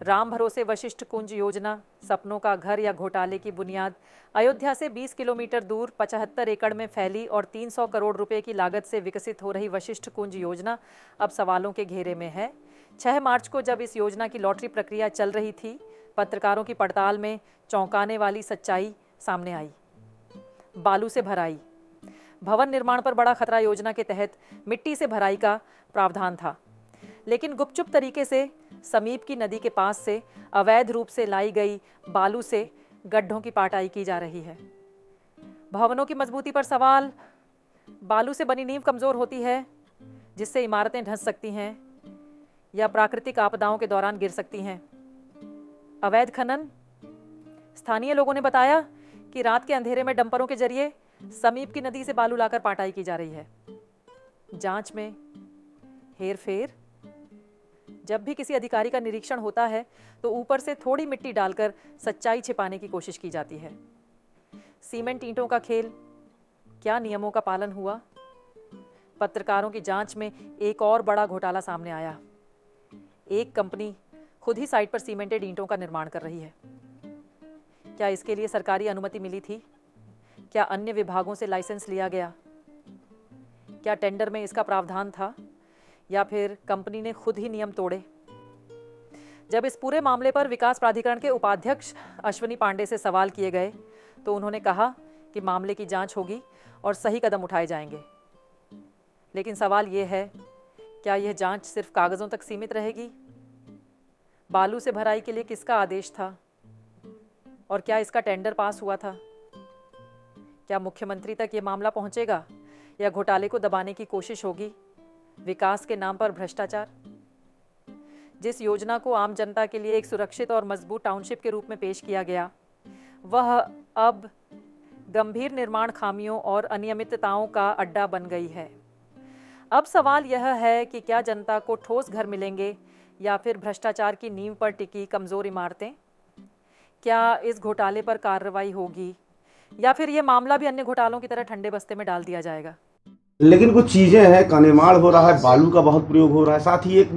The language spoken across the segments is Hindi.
राम भरोसे वशिष्ठ कुंज योजना, सपनों का घर या घोटाले की बुनियाद। अयोध्या से 20 किलोमीटर दूर 75 एकड़ में फैली और 300 करोड़ रुपए की लागत से विकसित हो रही वशिष्ठ कुंज योजना अब सवालों के घेरे में है। 6 मार्च को जब इस योजना की लॉटरी प्रक्रिया चल रही थी, पत्रकारों की पड़ताल में चौंकाने वाली सच्चाई सामने आई। बालू से भराई। भवन निर्माण पर बड़ा खतरा योजना के तहत मिट्टी से भराई का प्रावधान था, लेकिन गुपचुप तरीके से समीप की नदी के पास से अवैध रूप से लाई गई बालू से गड्ढों की पाटाई की जा रही है। भवनों की मजबूती पर सवाल। बालू से बनी नींव कमजोर होती है, जिससे इमारतें धंस सकती हैं या प्राकृतिक आपदाओं के दौरान गिर सकती हैं। अवैध खनन। स्थानीय लोगों ने बताया कि रात के अंधेरे में डंपरों के जरिए समीप की नदी से बालू लाकर पाटाई की जा रही है। जांच में हेरफेर। जब भी किसी अधिकारी का निरीक्षण होता है तो ऊपर से थोड़ी मिट्टी डालकर सच्चाई छिपाने की कोशिश की जाती है। सीमेंट ईंटों का खेल। क्या नियमों का पालन हुआ? पत्रकारों की जांच में एक और बड़ा घोटाला सामने आया। एक कंपनी खुद ही साइट पर सीमेंटेड ईंटों का निर्माण कर रही है। क्या इसके लिए सरकारी अनुमति मिली थी? क्या अन्य विभागों से लाइसेंस लिया गया? क्या टेंडर में इसका प्रावधान था या फिर कंपनी ने खुद ही नियम तोड़े? जब इस पूरे मामले पर विकास प्राधिकरण के उपाध्यक्ष अश्विनी पांडे से सवाल किए गए तो उन्होंने कहा कि मामले की जांच होगी और सही कदम उठाए जाएंगे। लेकिन सवाल ये है, क्या यह जांच सिर्फ कागजों तक सीमित रहेगी? बालू से भराई के लिए किसका आदेश था और क्या इसका टेंडर पास हुआ था? क्या मुख्यमंत्री तक यह मामला पहुंचेगा या घोटाले को दबाने की कोशिश होगी? विकास के नाम पर भ्रष्टाचार। जिस योजना को आम जनता के लिए एक सुरक्षित और मजबूत टाउनशिप के रूप में पेश किया गया, वह अब गंभीर निर्माण खामियों और अनियमितताओं का अड्डा बन गई है। अब सवाल यह है कि क्या जनता को ठोस घर मिलेंगे या फिर भ्रष्टाचार की नींव पर टिकी कमजोर इमारतें? क्या इस घोटाले पर कार्रवाई होगी या फिर यह मामला भी अन्य घोटालों की तरह ठंडे बस्ते में डाल दिया जाएगा? लेकिन कुछ चीजें हैं, कानेमाड़ हो रहा है, बालू का बहुत प्रयोग हो रहा है, साथ ही एक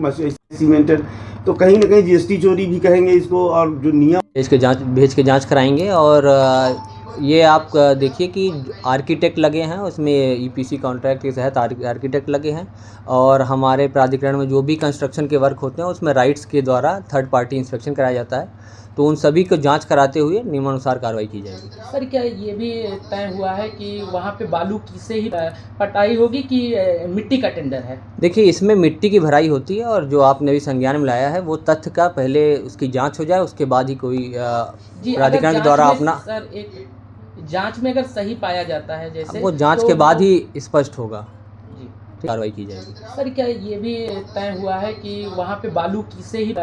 सीमेंटेड, तो कहीं ना कहीं जीएसटी चोरी भी कहेंगे इसको। और जो नियम भेज के जांच कराएंगे और ये आप देखिए कि आर्किटेक्ट लगे हैं, उसमें ईपीसी कॉन्ट्रैक्ट के तहत आर्किटेक्ट लगे हैं और हमारे प्राधिकरण में जो भी कंस्ट्रक्शन के वर्क होते हैं उसमें राइट्स के द्वारा थर्ड पार्टी इंस्पेक्शन कराया जाता है, तो उन सभी को जांच कराते हुए नियमानुसार कार्रवाई की जाएगी। सर, क्या ये भी तय हुआ है कि वहाँ पे बालू की से ही पटाई होगी कि मिट्टी का टेंडर है? देखिए, इसमें मिट्टी की भराई होती है और जो आपने अभी संज्ञान में लाया है वो तथ्य का पहले उसकी जांच हो जाए, उसके बाद ही कोई प्राधिकरण के द्वारा अपना। सर, एक जांच में अगर सही पाया जाता है जैसे, वो जांच के बाद ही स्पष्ट होगा, कार्रवाई की जाएगी। सर, क्या ये भी तय हुआ है कि वहाँ पे बालू की से ही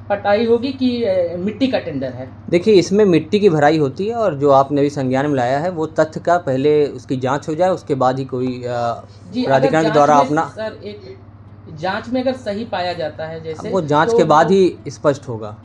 पटाई होगी कि मिट्टी का टेंडर है? देखिए, इसमें मिट्टी की भराई होती है और जो आपने अभी संज्ञान में लाया है वो तथ्य का पहले उसकी जांच हो जाए, उसके बाद ही कोई प्राधिकरण के द्वारा अपना। सर, एक जांच में अगर सही पाया जाता है जैसे, वो जांच के बाद ही स्पष्ट होगा।